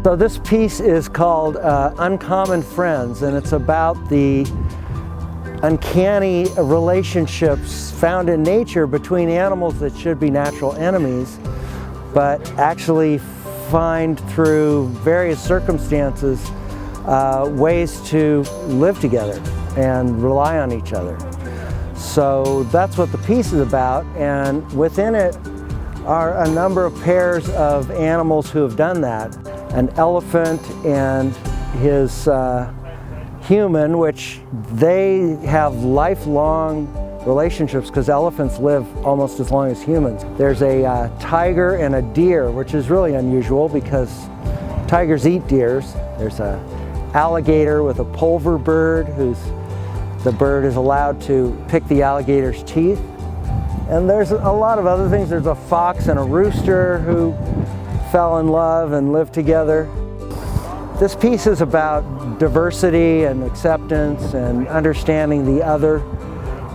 So this piece is called Uncommon Friends, and it's about the uncanny relationships found in nature between animals that should be natural enemies, but actually find through various circumstances ways to live together and rely on each other. So that's what the piece is about, and within it are a number of pairs of animals who have done that. An elephant and his human, which they have lifelong relationships because elephants live almost as long as humans. There's a tiger and a deer, which is really unusual because tigers eat deers. There's an alligator with a pulver bird the bird is allowed to pick the alligator's teeth. And there's a lot of other things. There's a fox and a rooster who fell in love and lived together. This piece is about diversity and acceptance and understanding the other,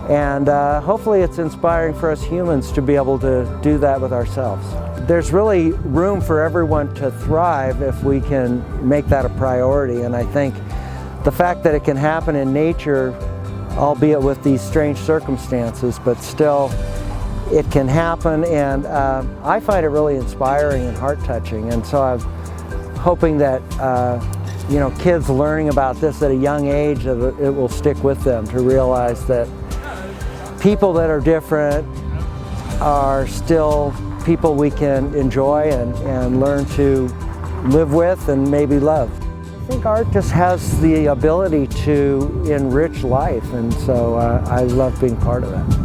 and hopefully it's inspiring for us humans to be able to do that with ourselves. There's really room for everyone to thrive if we can make that a priority, and I think the fact that it can happen in nature, albeit with these strange circumstances, but still it can happen, and I find it really inspiring and heart-touching, and so I'm hoping that kids learning about this at a young age, that it will stick with them to realize that people that are different are still people we can enjoy and learn to live with and maybe love. I think art just has the ability to enrich life, and so I love being part of that.